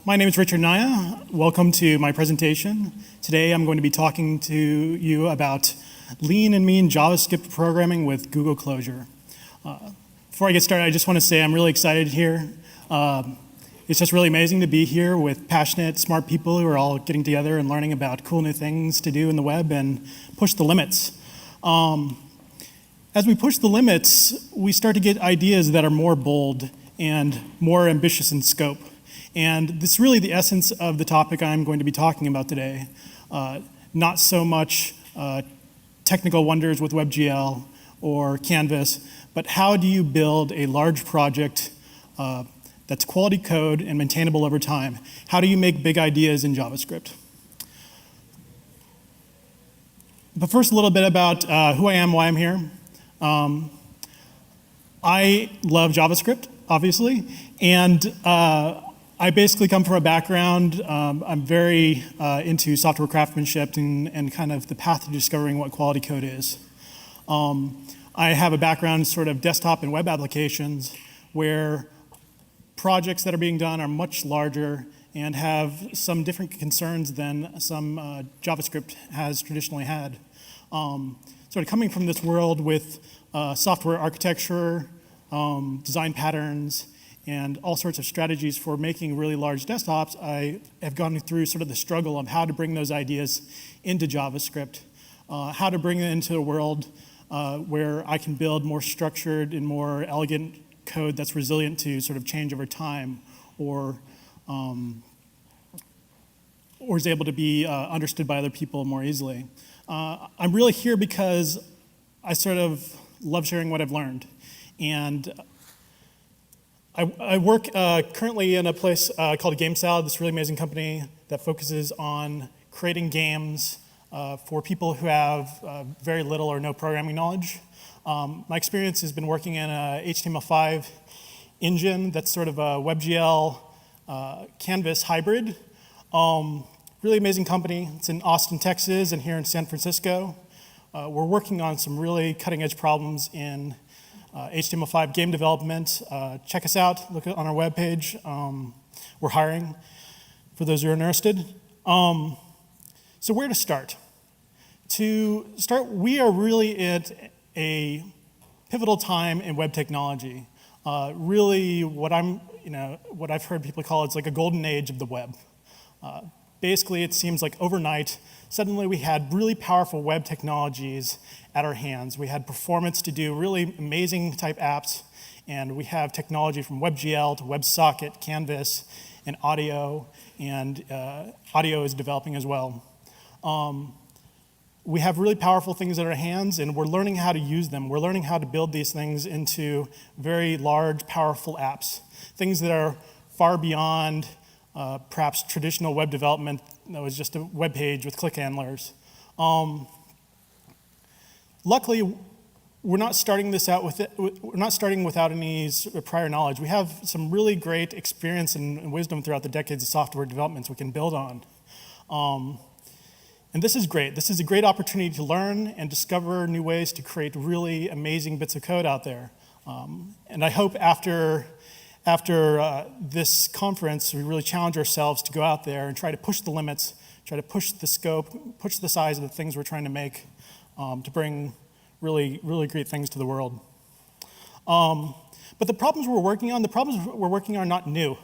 My name is Richard Anaya. Welcome to my presentation. Today I'm going to be talking to you about lean and mean JavaScript programming with Google Closure. Before I get started, I just want to say I'm really excited here. It's just really amazing to be here with passionate, smart people who are all getting together and learning about cool new things to do in the web and push the limits. As we push the limits, we start to get ideas that are more bold and more ambitious in scope. And this is really the essence of the topic I'm going to be talking about today. Not so much technical wonders with WebGL or Canvas, but how do you build a large project that's quality code and maintainable over time? How do you make big ideas in JavaScript? But first, a little bit about who I am, why I'm here. I love JavaScript, obviously, and I basically come from a background, I'm very into software craftsmanship and kind of the path to discovering what quality code is. I have a background in sort of desktop and web applications where projects that are being done are much larger and have some different concerns than some JavaScript has traditionally had. Sort of coming from this world with software architecture, design patterns, and all sorts of strategies for making really large desktops, I have gone through sort of the struggle of how to bring those ideas into JavaScript, how to bring it into a world where I can build more structured and more elegant code that's resilient to sort of change over time, or is able to be understood by other people more easily. I'm really here because I sort of love sharing what I've learned. And I work currently in a place called GameSalad, this really amazing company that focuses on creating games for people who have very little or no programming knowledge. My experience has been working in a HTML5 engine that's sort of a WebGL Canvas hybrid. Really amazing company. It's in Austin, Texas, and here in San Francisco. We're working on some really cutting-edge problems in HTML5 game development. Check us out. Look on our webpage. We're hiring for those who are interested. So where to start? To start, we are really at a pivotal time in web technology. Really, what I've heard people call it's like a golden age of the web. Basically, it seems like overnight, suddenly we had really powerful web technologies at our hands. We had performance to do really amazing type apps, and we have technology from WebGL to WebSocket, Canvas, and audio is developing as well. We have really powerful things at our hands, and we're learning how to use them. We're learning how to build these things into very large, powerful apps, things that are far beyond perhaps traditional web development that was just a web page with click handlers. Luckily, we're not starting this out with we're not starting without any prior knowledge. We have some really great experience and wisdom throughout the decades of software developments we can build on. And this is great. This is a great opportunity to learn and discover new ways to create really amazing bits of code out there. And I hope after this conference, we really challenge ourselves to go out there and try to push the limits, try to push the scope, push the size of the things we're trying to make to bring really, really great things to the world. But the problems we're working on are not new.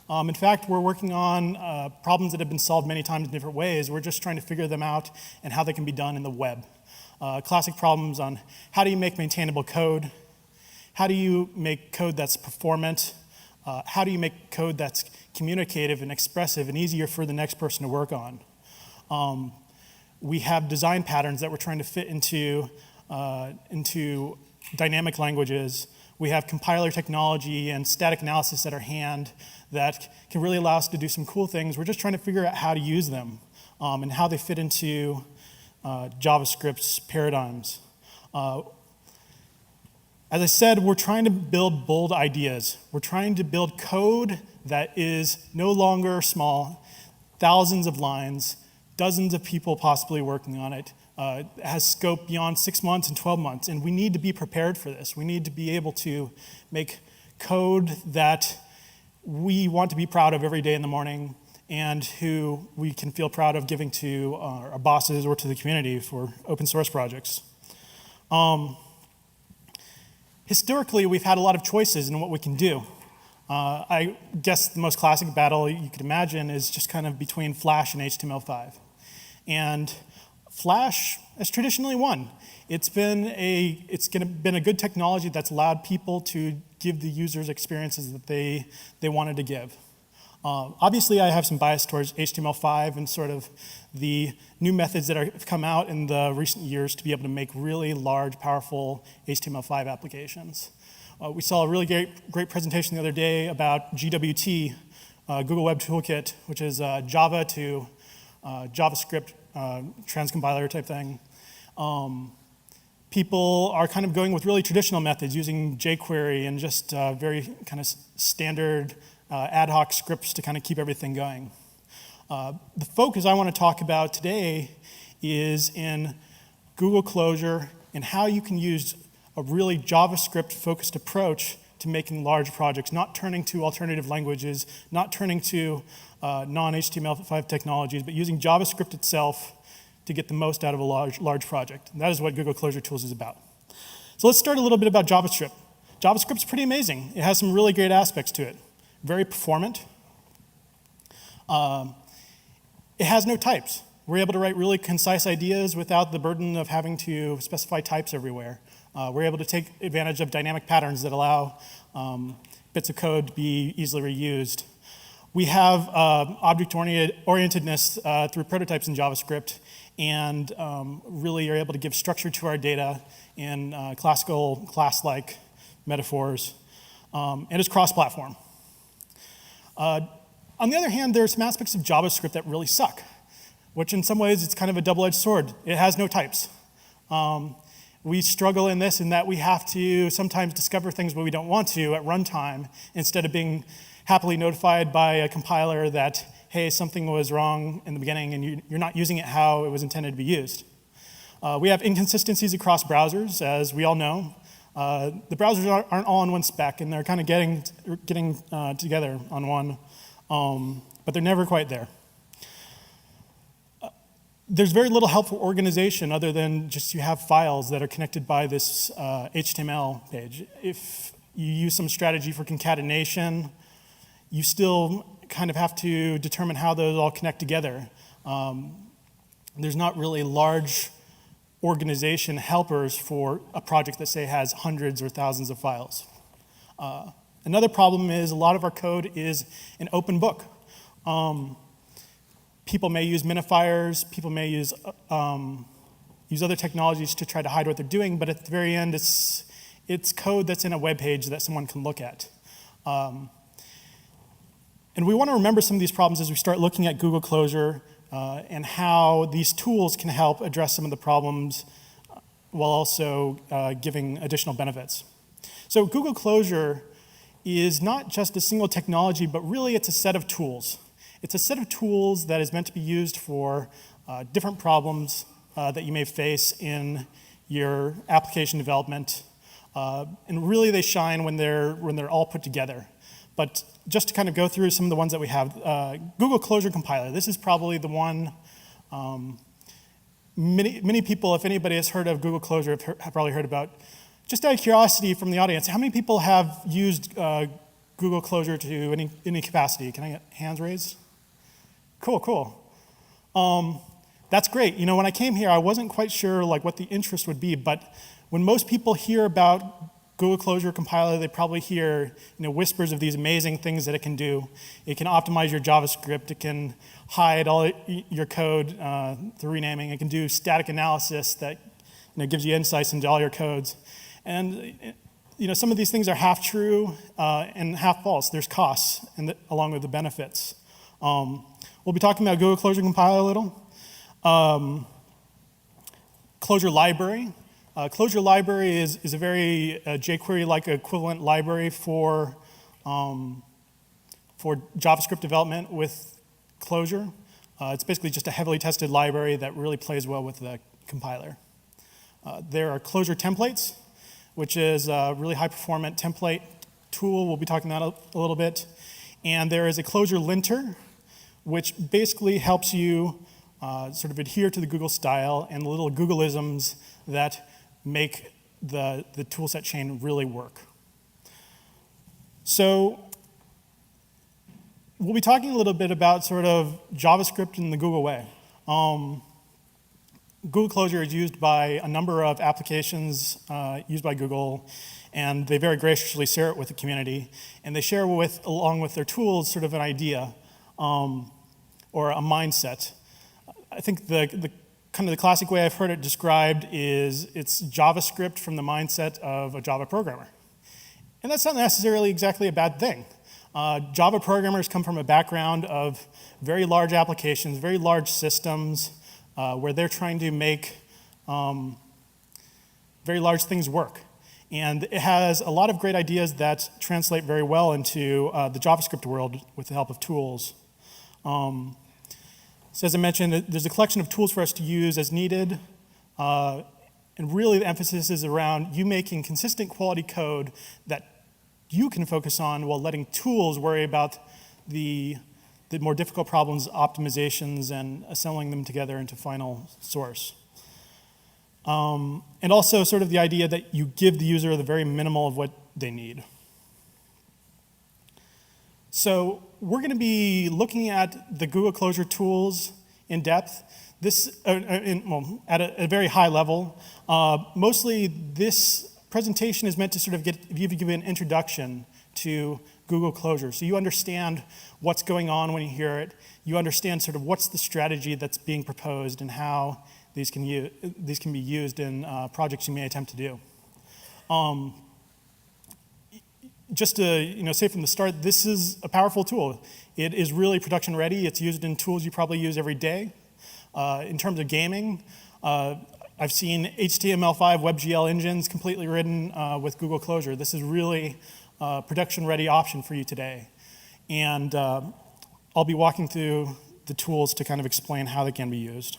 In fact, we're working on problems that have been solved many times in different ways. We're just trying to figure them out and how they can be done in the web. Classic problems on how do you make maintainable code? How do you make code that's performant? How do you make code that's communicative and expressive and easier for the next person to work on? We have design patterns that we're trying to fit into dynamic languages. We have compiler technology and static analysis at our hand that can really allow us to do some cool things. We're just trying to figure out how to use them and how they fit into JavaScript's paradigms. As I said, we're trying to build bold ideas. We're trying to build code that is no longer small, thousands of lines, dozens of people possibly working on it. It has scope beyond 6 months and 12 months, and we need to be prepared for this. We need to be able to make code that we want to be proud of every day in the morning, and who we can feel proud of giving to our bosses or to the community for open source projects. Historically, we've had a lot of choices in what we can do. I guess the most classic battle you could imagine is just kind of between Flash and HTML5. And Flash has traditionally won. It's been a good technology that's allowed people to give the users experiences that they wanted to give. Obviously, I have some bias towards HTML5 and sort of the new methods that have come out in the recent years to be able to make really large, powerful HTML5 applications. We saw a really great presentation the other day about GWT, Google Web Toolkit, which is Java to JavaScript transcompiler type thing. People are kind of going with really traditional methods using jQuery and just very kind of standard ad hoc scripts to kind of keep everything going. The focus I want to talk about today is in Google Closure and how you can use a really JavaScript-focused approach to making large projects, not turning to alternative languages, not turning to non-HTML5 technologies, but using JavaScript itself to get the most out of a large project. And that is what Google Closure Tools is about. So let's start a little bit about JavaScript. JavaScript's pretty amazing. It has some really great aspects to it. Very performant. It has no types. We're able to write really concise ideas without the burden of having to specify types everywhere. We're able to take advantage of dynamic patterns that allow bits of code to be easily reused. We have object-orientedness through prototypes in JavaScript, and really are able to give structure to our data in classical class-like metaphors, and it's cross-platform. On the other hand, there are some aspects of JavaScript that really suck, which in some ways it's kind of a double-edged sword. It has no types. We struggle in this in that we have to sometimes discover things where we don't want to at runtime instead of being happily notified by a compiler that, hey, something was wrong in the beginning and you're not using it how it was intended to be used. We have inconsistencies across browsers, as we all know. The browsers aren't all on one spec, and they're kind of getting together on one, but they're never quite there. There's very little helpful organization other than just you have files that are connected by this HTML page. If you use some strategy for concatenation, you still kind of have to determine how those all connect together. There's not really large organization helpers for a project that, say, has hundreds or thousands of files. Another problem is a lot of our code is an open book. People may use minifiers, people may use other technologies to try to hide what they're doing, but at the very end, it's code that's in a web page that someone can look at. And we want to remember some of these problems as we start looking at Google Closure and how these tools can help address some of the problems while also giving additional benefits. So Google Closure is not just a single technology, but really it's a set of tools. It's a set of tools that is meant to be used for different problems that you may face in your application development. And really they shine when they're all put together. But just to kind of go through some of the ones that we have, Google Closure Compiler. This is probably the one many people, if anybody has heard of Google Closure, have probably heard about. Just out of curiosity from the audience, how many people have used Google Closure to any capacity? Can I get hands raised? Cool. That's great. You know, when I came here, I wasn't quite sure like what the interest would be, but when most people hear about Google Closure Compiler, they probably hear whispers of these amazing things that it can do. It can optimize your JavaScript. It can hide all your code through renaming. It can do static analysis that gives you insights into all your codes. And some of these things are half true and half false. There's costs along with the benefits. We'll be talking about Google Closure Compiler a little. Closure Library. Closure Library is a very jQuery-like equivalent library for JavaScript development with Closure. It's basically just a heavily tested library that really plays well with the compiler. There are Closure templates, which is a really high-performant template tool. We'll be talking about a little bit. And there is a closure linter, which basically helps you sort of adhere to the Google style and the little Googleisms that make the toolset chain really work. So we'll be talking a little bit about sort of JavaScript in the Google way. Google Closure is used by a number of applications used by Google, and they very graciously share it with the community. And they share along with their tools, sort of an idea or a mindset. I think the kind of the classic way I've heard it described is it's JavaScript from the mindset of a Java programmer. And that's not necessarily exactly a bad thing. Java programmers come from a background of very large applications, very large systems, where they're trying to make very large things work. And it has a lot of great ideas that translate very well into the JavaScript world with the help of tools. So as I mentioned, there's a collection of tools for us to use as needed. And really the emphasis is around you making consistent quality code that you can focus on while letting tools worry about the more difficult problems, optimizations, and assembling them together into final source. And also sort of the idea that you give the user the very minimal of what they need. So we're going to be looking at the Google Closure tools in depth. This, at a very high level. Mostly this presentation is meant to sort of give you an introduction to Google Closure. So you understand what's going on when you hear it. You understand sort of what's the strategy that's being proposed and how these can be used in projects you may attempt to do. Just to say from the start, this is a powerful tool. It is really production ready. It's used in tools you probably use every day. In terms of gaming, I've seen HTML5 WebGL engines completely written with Google Closure. This is really a production-ready option for you today. And I'll be walking through the tools to kind of explain how they can be used.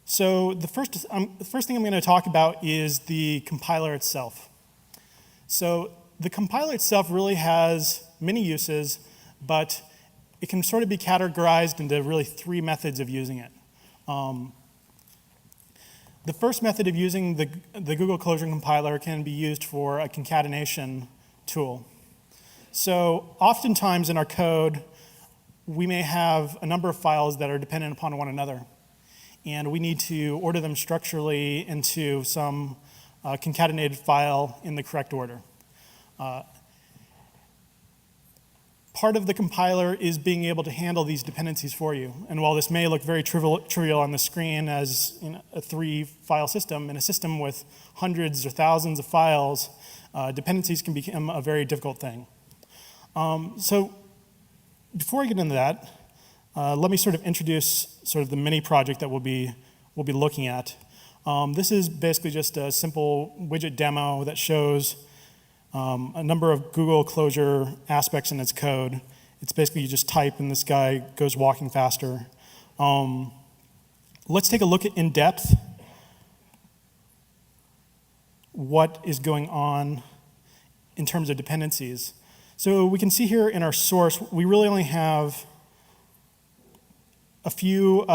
So the first thing I'm going to talk about is the compiler itself. So the compiler itself really has many uses, but it can sort of be categorized into really three methods of using it. The first method of using the Google Closure compiler can be used for a concatenation tool. So oftentimes in our code, we may have a number of files that are dependent upon one another. And we need to order them structurally into some concatenated file in the correct order. Part of the compiler is being able to handle these dependencies for you. And while this may look very trivial on the screen as a 3-file system, in a system with hundreds or thousands of files, dependencies can become a very difficult thing. So before I get into that, let me sort of introduce sort of the mini project that we'll be looking at. This is basically just a simple widget demo that shows a number of Google Closure aspects in its code. It's basically you just type and this guy goes walking faster. Let's take a look at in depth what is going on in terms of dependencies. So we can see here in our source, we really only have a few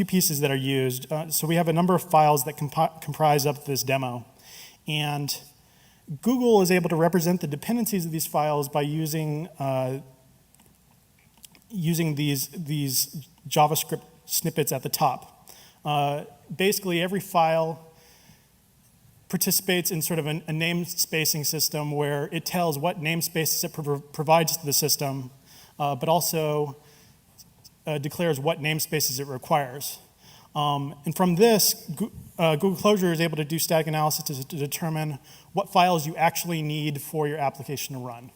pieces that are used. So we have a number of files that comprise up this demo. And Google is able to represent the dependencies of these files by using these JavaScript snippets at the top. Basically, every file participates in sort of a namespacing system where it tells what namespaces it provides to the system, but also declares what namespaces it requires. And from this, Google Closure is able to do static analysis to determine what files you actually need for your application to run.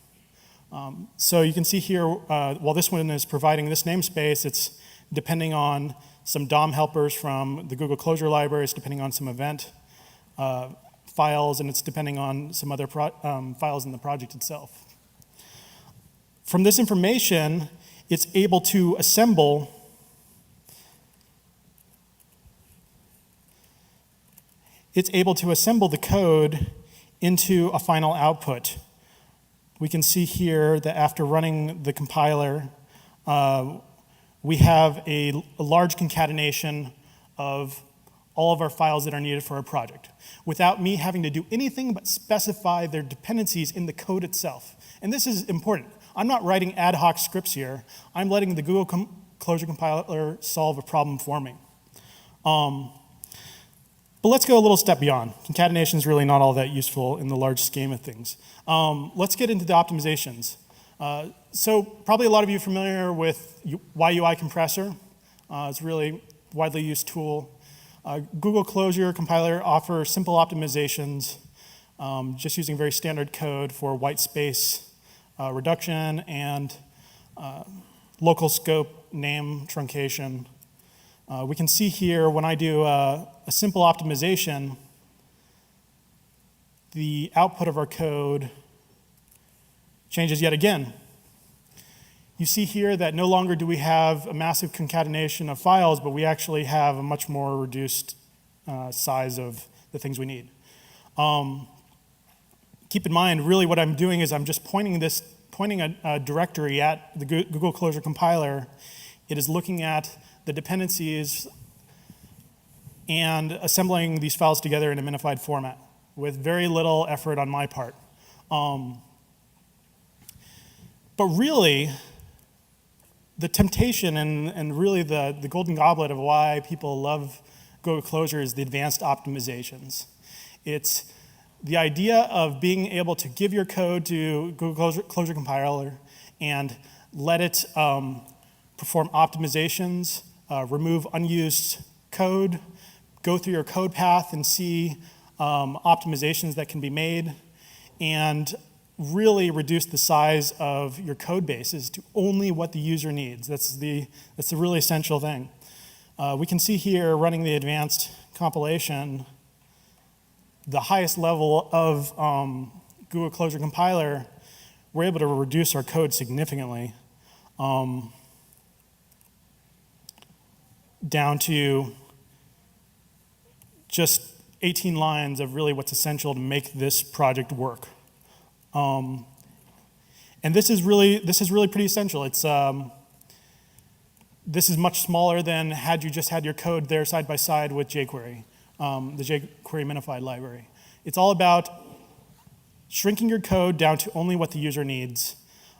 So you can see here, while this one is providing this namespace, it's depending on some DOM helpers from the Google Closure libraries, depending on some event files, and it's depending on some other files in the project itself. From this information, it's able to assemble the code into a final output we can see here that after running the compiler, we have a large concatenation of all of our files that are needed for a project, without me having to do anything but specify their dependencies in the code itself. And this is important. I'm not writing ad hoc scripts here. I'm letting the Google Closure compiler solve a problem for me. But let's go a little step beyond. Concatenation is really not all that useful in the large scheme of things. Let's get into the optimizations. So probably a lot of you are familiar with YUI compressor. It's a really widely used tool. Google Closure compiler offers simple optimizations, just using very standard code for white space reduction and local scope name truncation. We can see here when I do a simple optimization, the output of our code changes yet again. You see here that no longer do we have a massive concatenation of files, but we actually have a much more reduced size of the things we need. Keep in mind, really what I'm doing is I'm just pointing a directory at the Google Closure compiler. It is looking at the dependencies and assembling these files together in a minified format with very little effort on my part. But really, the temptation and really the golden goblet of why people love Google Closure is the advanced optimizations. It's the idea of being able to give your code to Google Closure compiler and let it perform optimizations, remove unused code, go through your code path and see optimizations that can be made, and really reduce the size of your code bases to only what the user needs. That's the really essential thing. We can see here running the advanced compilation, the highest level of Google Closure compiler, we're able to reduce our code significantly down to just 18 lines of really what's essential to make this project work. And this is really pretty essential. This is much smaller than had you just had your code there side by side with jQuery, the jQuery minified library. It's all about shrinking your code down to only what the user needs.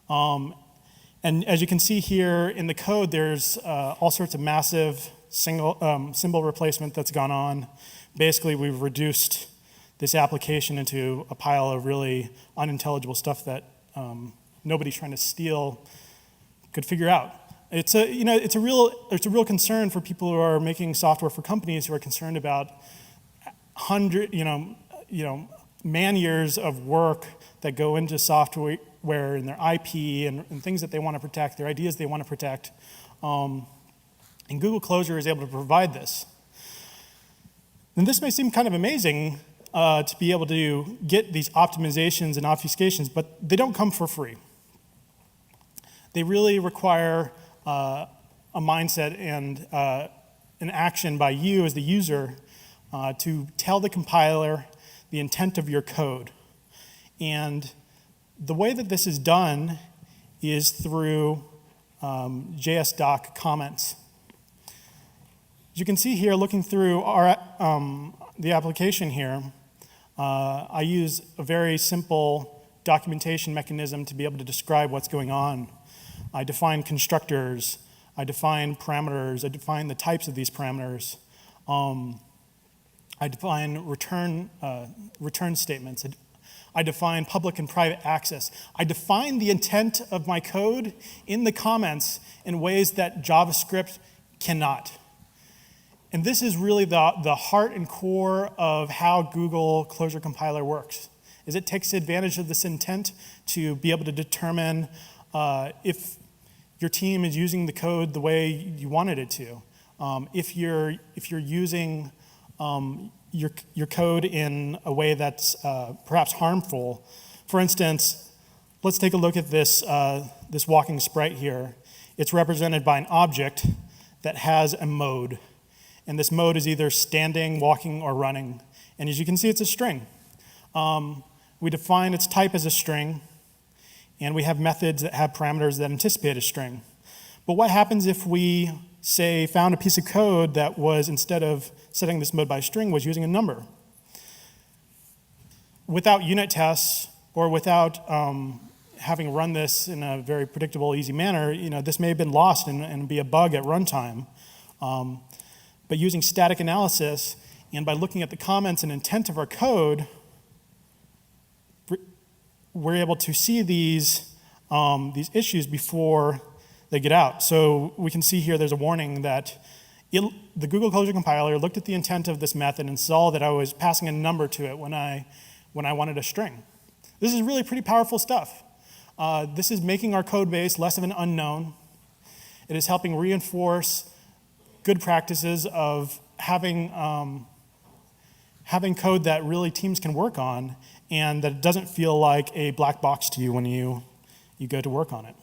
And as you can see here in the code, there's all sorts of massive symbol replacement that's gone on. Basically, we've reduced this application into a pile of really unintelligible stuff that nobody trying to steal could figure out. It's a real concern for people who are making software for companies who are concerned about man years of work that go into software and their IP and things that they want to protect, their ideas they want to protect. And Google Closure is able to provide this. And this may seem kind of amazing to be able to get these optimizations and obfuscations, but they don't come for free. They really require a mindset and an action by you as the user to tell the compiler the intent of your code. And the way that this is done is through Jsd Comments. As you can see here, looking through the application here, I use a very simple documentation mechanism to be able to describe what's going on. I define constructors, I define parameters, I define the types of these parameters. I define return statements. I define public and private access. I define the intent of my code in the comments in ways that JavaScript cannot. And this is really the heart and core of how Google Closure Compiler works, is it takes advantage of this intent to be able to determine if your team is using the code the way you wanted it to. If you're using your code in a way that's perhaps harmful. For instance, let's take a look at this walking sprite here. It's represented by an object that has a mode. And this mode is either standing, walking, or running. And as you can see, it's a string. We define its type as a string. And we have methods that have parameters that anticipate a string. But what happens if we, say, found a piece of code that was, instead of setting this mode by string, was using a number? Without unit tests, or without having run this in a very predictable, easy manner, this may have been lost and be a bug at runtime. But using static analysis, and by looking at the comments and intent of our code, we're able to see these issues before they get out. So we can see here there's a warning that the Google Closure compiler looked at the intent of this method and saw that I was passing a number to it when I wanted a string. This is really pretty powerful stuff. This is making our code base less of an unknown. It is helping reinforce good practices of having code that really teams can work on, and that it doesn't feel like a black box to you when you go to work on it.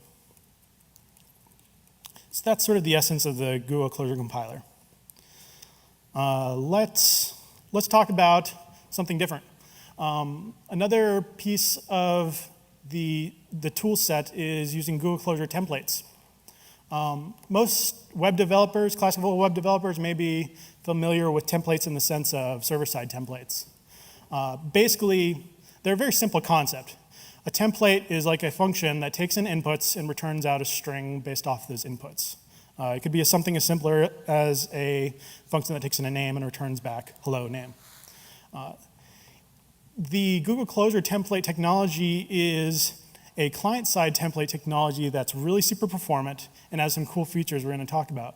So that's sort of the essence of the Google Closure compiler. Let's talk about something different. Another piece of the tool set is using Google Closure templates. Most web developers, classical web developers, may be familiar with templates in the sense of server-side templates. Basically, they're a very simple concept. A template is like a function that takes in inputs and returns out a string based off those inputs. It could be something as simpler as a function that takes in a name and returns back hello name. The Google Closure template technology is a client-side template technology that's really super performant and has some cool features we're going to talk about.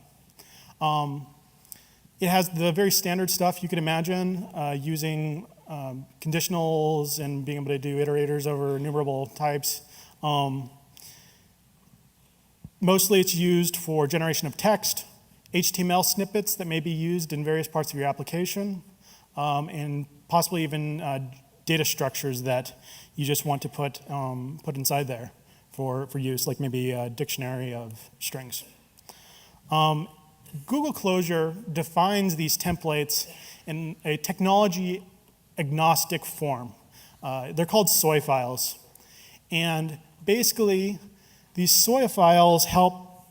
It has the very standard stuff you could imagine, using conditionals and being able to do iterators over enumerable types. Mostly it's used for generation of text, HTML snippets that may be used in various parts of your application, and possibly even data structures that you just want to put inside there for use, like maybe a dictionary of strings. Google Closure defines these templates in a technology agnostic form. They're called soy files. And basically, these soy files help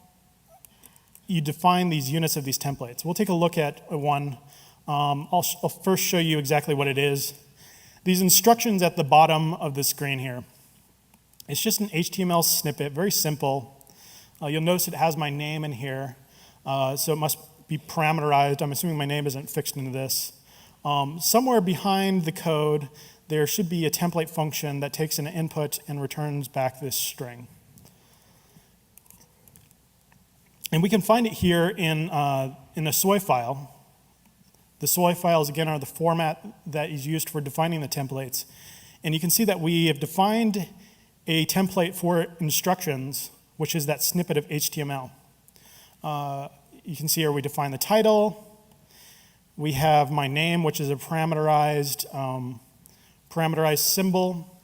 you define these units of these templates. We'll take a look at one. I'll first show you exactly what it is. These instructions at the bottom of the screen here. It's just an HTML snippet, very simple. You'll notice it has my name in here, so it must be parameterized. I'm assuming my name isn't fixed into this. Somewhere behind the code, there should be a template function that takes an input and returns back this string. And we can find it here in a soy file. The soy files, again, are the format that is used for defining the templates. And you can see that we have defined a template for instructions, which is that snippet of HTML. You can see here we define the title. We have my name, which is a parameterized symbol.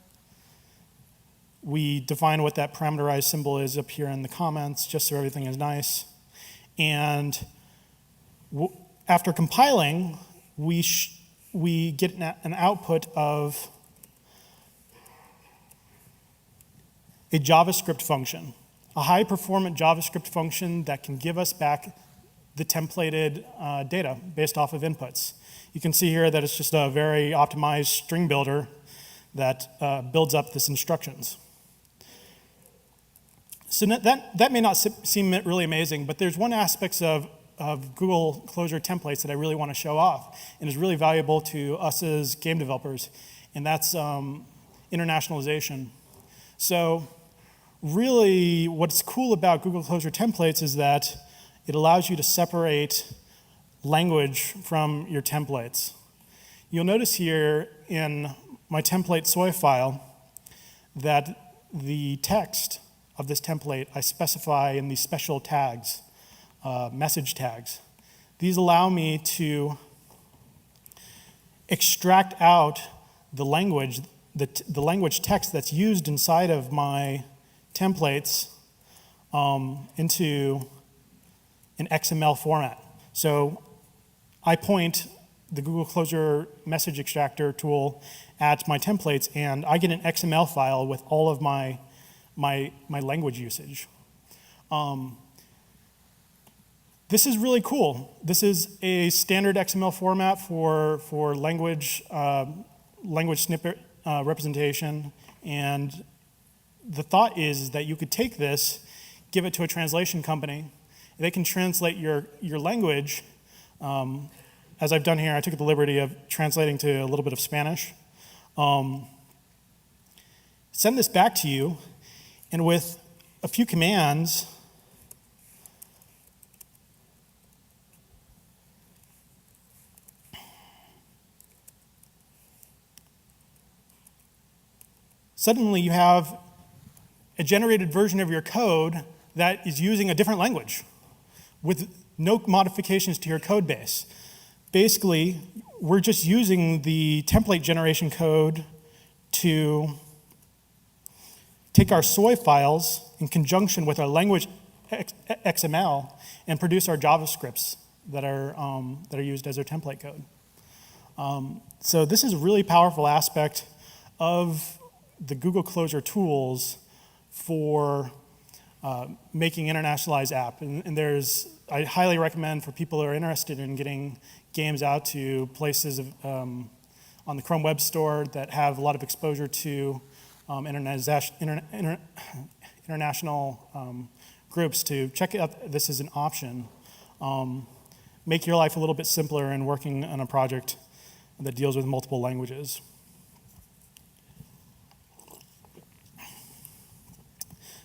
We define what that parameterized symbol is up here in the comments, just so everything is nice. And after compiling, we get an output of a JavaScript function, a high-performant JavaScript function that can give us back the templated data based off of inputs. You can see here that it's just a very optimized string builder that builds up this instructions. So that may not seem really amazing, but there's one aspect of Google Closure templates that I really want to show off and is really valuable to us as game developers, and that's internationalization. So really what's cool about Google Closure templates is that it allows you to separate language from your templates. You'll notice here in my template soy file that the text of this template I specify in these special tags, message tags. These allow me to extract out the language text that's used inside of my templates into an XML format. So I point the Google Closure message extractor tool at my templates, and I get an XML file with all of my my language usage. This is really cool. This is a standard XML format for language snippet representation, and the thought is that you could take this, give it to a translation company. They can translate your language. As I've done here, I took the liberty of translating to a little bit of Spanish. Send this back to you, and with a few commands, suddenly you have a generated version of your code that is using a different language with no modifications to your code base. Basically, we're just using the template generation code to take our soy files in conjunction with our language XML and produce our JavaScripts that are used as our template code. So this is a really powerful aspect of the Google Closure tools for making internationalized app. And I highly recommend for people who are interested in getting games out to places on the Chrome Web Store that have a lot of exposure to international groups to check out this as an option. Make your life a little bit simpler in working on a project that deals with multiple languages.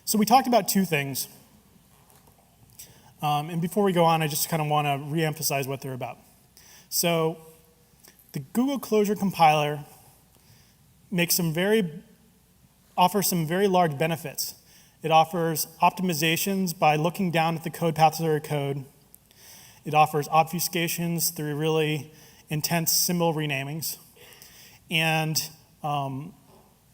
So we talked about two things. And before we go on, I just kind of want to reemphasize what they're about. So the Google Closure compiler offers some very large benefits. It offers optimizations by looking down at the code paths of your code. It offers obfuscations through really intense symbol renamings. And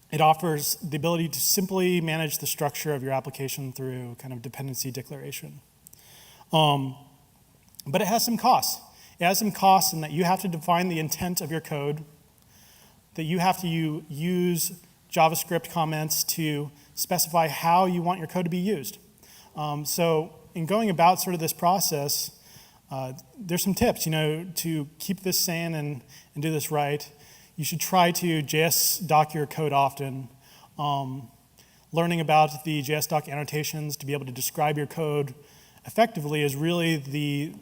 it offers the ability to simply manage the structure of your application through kind of dependency declaration. But it has some costs. It has some costs in that you have to define the intent of your code, that you have to use JavaScript comments to specify how you want your code to be used. So in going about sort of this process, there's some tips, to keep this sane and do this right. You should try to JS doc your code often. Learning about the JS doc annotations to be able to describe your code effectively is really the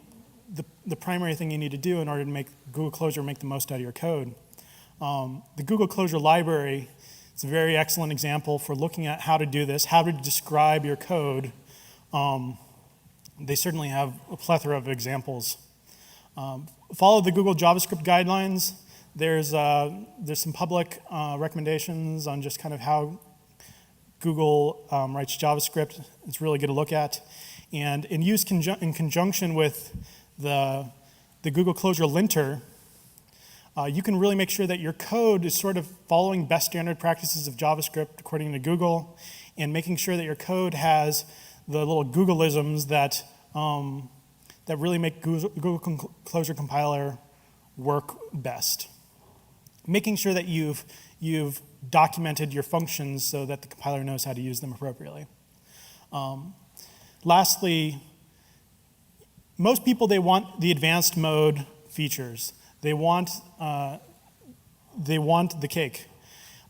primary thing you need to do in order to make Google Closure make the most out of your code. The Google Closure library is a very excellent example for looking at how to do this, how to describe your code. They certainly have a plethora of examples. Follow the Google JavaScript guidelines. There's some public recommendations on just kind of how Google writes JavaScript. It's really good to look at. And in conjunction with the Google Closure linter, you can really make sure that your code is sort of following best standard practices of JavaScript according to Google, and making sure that your code has the little Googleisms that really make Google Closure compiler work best. Making sure that you've documented your functions so that the compiler knows how to use them appropriately. Lastly, most people, they want the advanced mode features. They want the cake.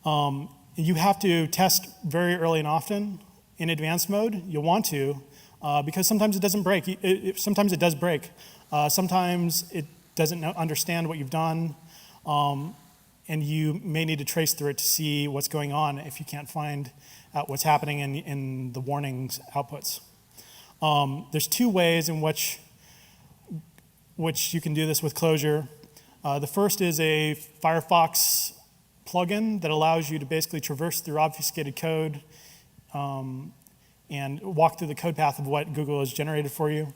You have to test very early and often in advanced mode. You'll want to, because sometimes it doesn't break. Sometimes it does break. Sometimes it doesn't understand what you've done, and you may need to trace through it to see what's going on if you can't find out what's happening in the warnings outputs. There's two ways in which you can do this with Closure. The first is a Firefox plugin that allows you to basically traverse through obfuscated code and walk through the code path of what Google has generated for you,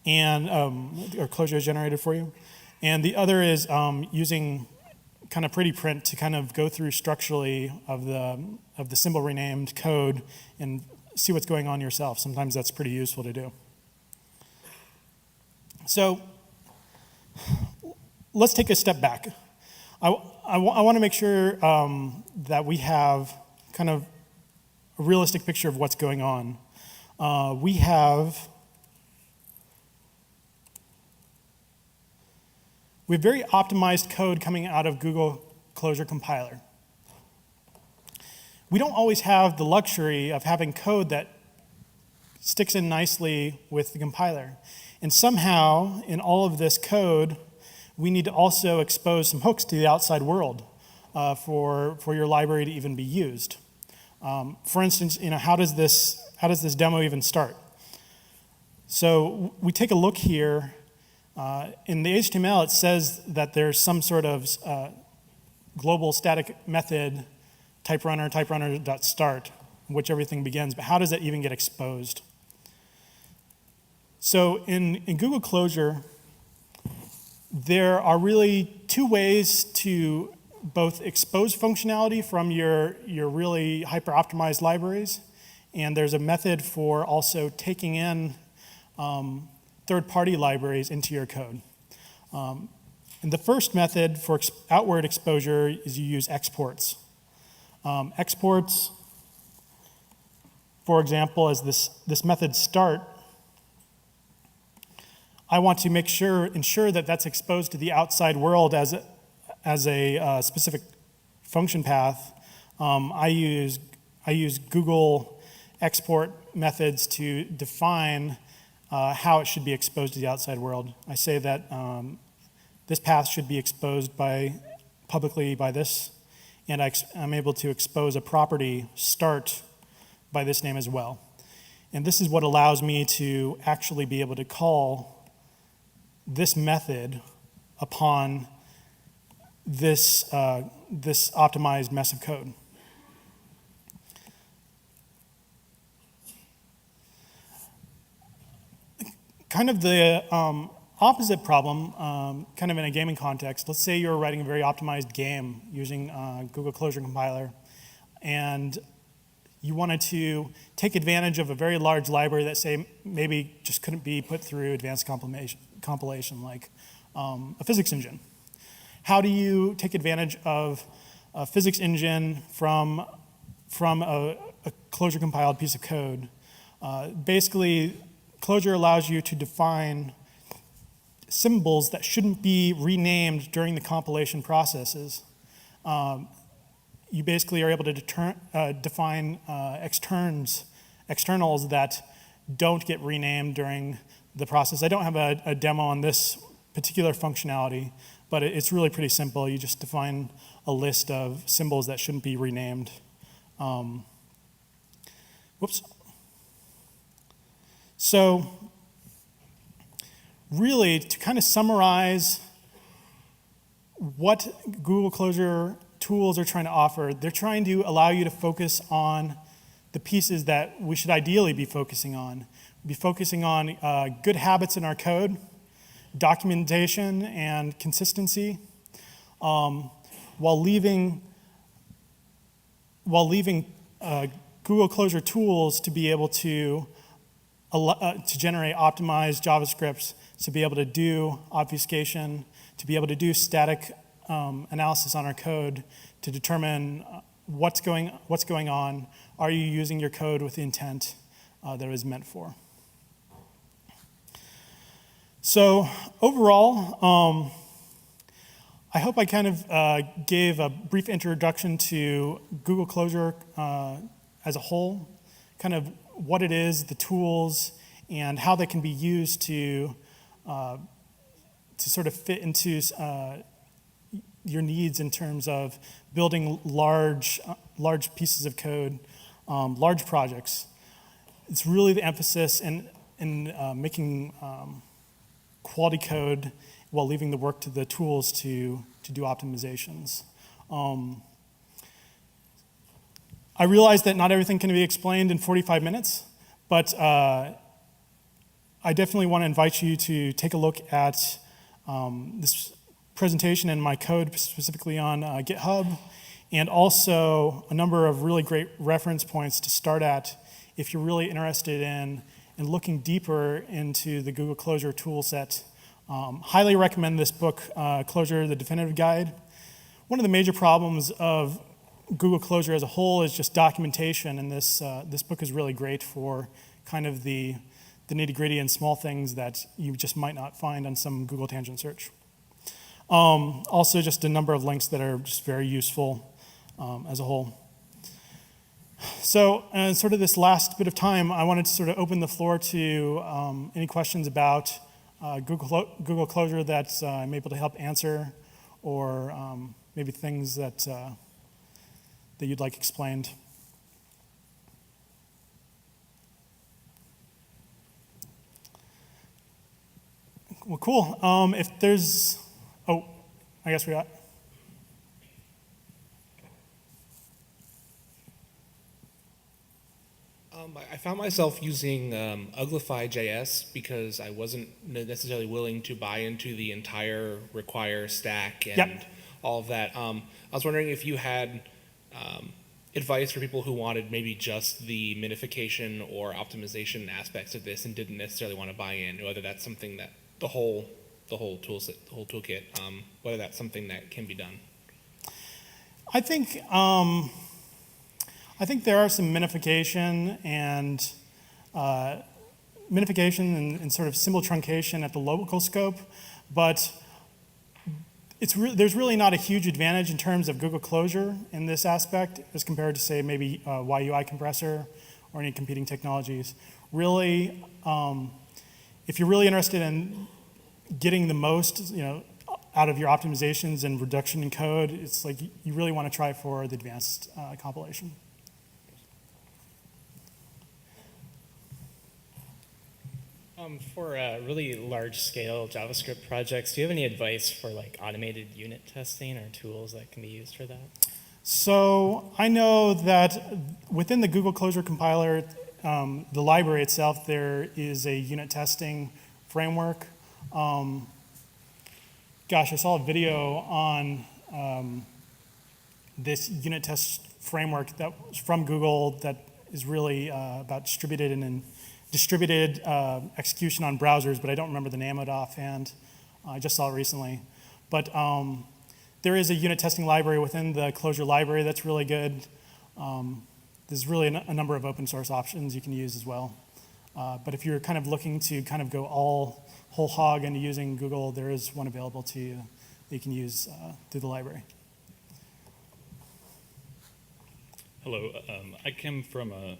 or Closure has generated for you. And the other is using kind of pretty print to kind of go through structurally of the symbol renamed code and see what's going on yourself. Sometimes that's pretty useful to do. So let's take a step back. I want to make sure that we have kind of realistic picture of what's going on. We have very optimized code coming out of Google Closure Compiler. We don't always have the luxury of having code that sticks in nicely with the compiler. And somehow, in all of this code, we need to also expose some hooks to the outside world for your library to even be used. For instance, how does this demo even start? So we take a look here. In the HTML, it says that there's some sort of global static method, typerunner.start, in which everything begins. But how does that even get exposed? So in Google Closure, there are really two ways to both expose functionality from your really hyper-optimized libraries, and there's a method for also taking in third-party libraries into your code. And the first method for outward exposure is you use exports. Exports, for example, as this method start, I want to ensure that that's exposed to the outside world as a specific function path. I use Google export methods to define how it should be exposed to the outside world. I say that this path should be exposed publicly by this, and I'm able to expose a property start by this name as well. And this is what allows me to actually be able to call this method upon this optimized mess of code. Kind of the opposite problem, kind of in a gaming context. Let's say you're writing a very optimized game using Google Closure Compiler, and you wanted to take advantage of a very large library that, say, maybe just couldn't be put through advanced compilation, like a physics engine. How do you take advantage of a physics engine from a Closure compiled piece of code? Basically, Closure allows you to define symbols that shouldn't be renamed during the compilation processes. You basically are able to define externals that don't get renamed during the process. I don't have a demo on this particular functionality, but it's really pretty simple. You just define a list of symbols that shouldn't be renamed. Whoops. So really, to kind of summarize what Google Closure tools are trying to offer, they're trying to allow you to focus on the pieces that we should ideally be focusing on. Be focusing on good habits in our code, documentation and consistency, while leaving Google Closure tools to be able to generate optimized JavaScript, to be able to do obfuscation, to be able to do static analysis on our code to determine what's going on. Are you using your code with the intent that it was meant for? So overall, I hope I kind of gave a brief introduction to Google Closure as a whole, kind of what it is, the tools, and how they can be used to sort of fit into your needs in terms of building large pieces of code, large projects. It's really the emphasis in making quality code while leaving the work to the tools to do optimizations. I realize that not everything can be explained in 45 minutes, but I definitely want to invite you to take a look at this presentation and my code specifically on GitHub, and also a number of really great reference points to start at if you're really interested in looking deeper into the Google Closure tool set. Highly recommend this book, Closure, the Definitive Guide. One of the major problems of Google Closure as a whole is just documentation, and this book is really great for kind of the nitty-gritty and small things that you just might not find on some Google tangent search. Also, just a number of links that are just very useful as a whole. So, sort of this last bit of time, I wanted to sort of open the floor to any questions about Google Closure that I'm able to help answer, or maybe things that you'd like explained. Well, cool. If there's, I guess we got. I found myself using Uglify.js because I wasn't necessarily willing to buy into the entire require stack and all of that. I was wondering if you had advice for people who wanted maybe just the minification or optimization aspects of this and didn't necessarily want to buy in, whether that's something that the whole toolkit, whether that's something that can be done. I think there are some minification and sort of symbol truncation at the local scope, but there's really not a huge advantage in terms of Google Closure in this aspect as compared to, say, maybe YUI compressor or any competing technologies. Really, if you're really interested in getting the most, out of your optimizations and reduction in code, it's like you really want to try for the advanced compilation. For really large-scale JavaScript projects, do you have any advice for like automated unit testing or tools that can be used for that? So I know that within the Google Closure compiler, the library itself, there is a unit testing framework. I saw a video on this unit test framework that was from Google that is really about distributed execution on browsers, but I don't remember the name of it offhand. I just saw it recently. But there is a unit testing library within the Closure library that's really good. There's really a number of open source options you can use as well. But if you're kind of looking to kind of go whole hog into using Google, there is one available to you that you can use through the library. Hello, I came from a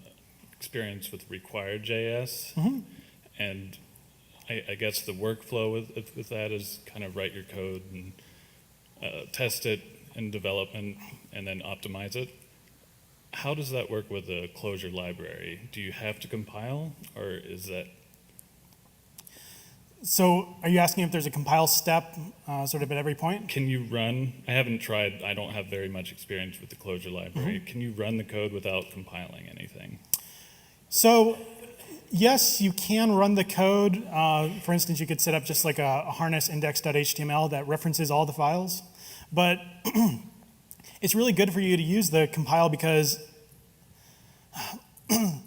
experience with require.js, and I guess the workflow with that is kind of write your code and test it in development and then optimize it. How does that work with the Closure library? Do you have to compile, or is that? So are you asking if there's a compile step sort of at every point? Can you run? I haven't tried. I don't have very much experience with the Closure library. Can you run the code without compiling anything? So yes, you can run the code. For instance, you could set up just like a harness index.html that references all the files. But it's really good for you to use the compile because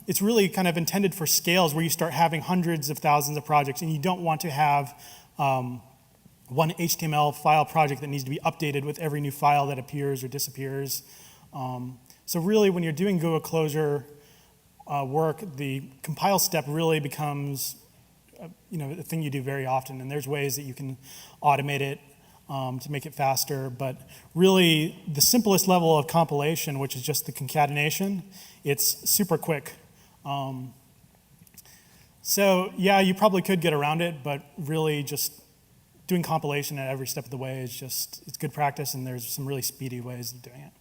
it's really kind of intended for scales where you start having hundreds of thousands of projects, and you don't want to have one HTML file project that needs to be updated with every new file that appears or disappears. So really, when you're doing Google Closure work, the compile step really becomes a thing you do very often, and there's ways that you can automate it to make it faster. But really, the simplest level of compilation, which is just the concatenation, it's super quick. So yeah, you probably could get around it, but really just doing compilation at every step of the way is it's good practice, and there's some really speedy ways of doing it.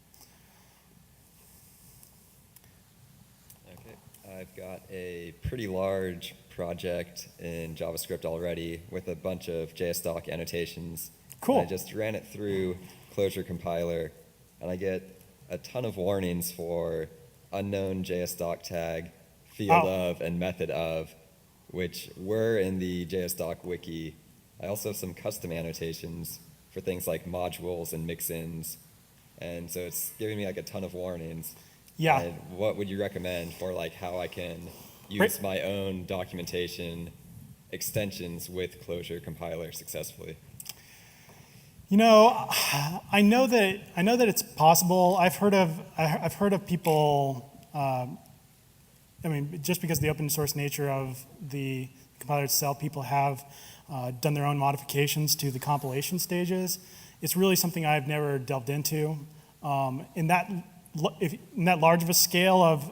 Okay, I've got a pretty large project in JavaScript already with a bunch of JSDoc annotations. Cool. And I just ran it through Closure compiler, and I get a ton of warnings for unknown JSDoc tag, field of, and method of, which were in the JSDoc wiki. I also have some custom annotations for things like modules and mix-ins, and so it's giving me like a ton of warnings. Yeah. And what would you recommend for like how I can use my own documentation extensions with Closure compiler successfully? You know, I know that it's possible. I've heard of people. I mean, just because of the open source nature of the compiler itself, people have done their own modifications to the compilation stages. It's really something I've never delved into. In that large of a scale of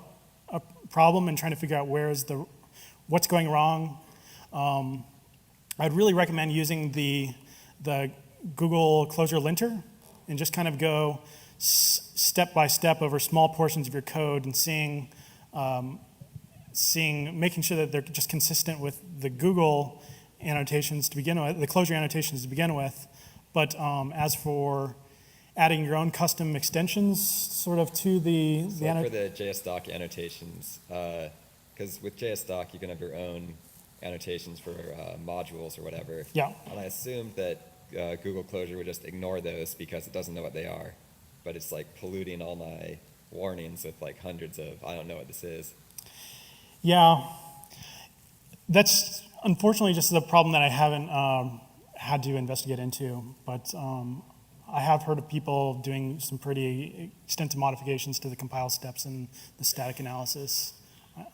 a problem and trying to figure out what's going wrong, I'd really recommend using the Google Closure linter and just kind of go step by step over small portions of your code and making sure that they're just consistent with the Google annotations to begin with, the closure annotations to begin with. But as for adding your own custom extensions sort of to the So for the JSDoc annotations, because with JSDoc you can have your own annotations for modules or whatever. Yeah. And I assumed that Google Closure would just ignore those because it doesn't know what they are. But it's like polluting all my warnings with like hundreds of, I don't know what this is. Yeah, that's unfortunately just the problem that I haven't had to investigate into. But I have heard of people doing some pretty extensive modifications to the compile steps and the static analysis.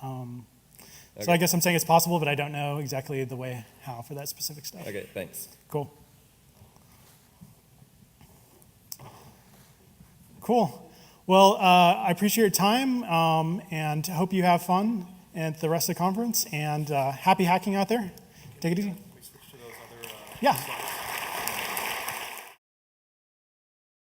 So I guess I'm saying it's possible, but I don't know exactly the way how for that specific stuff. Okay, thanks. Cool. Cool. Well, I appreciate your time and hope you have fun at the rest of the conference. And happy hacking out there. Take it easy. We switch to those other Yeah.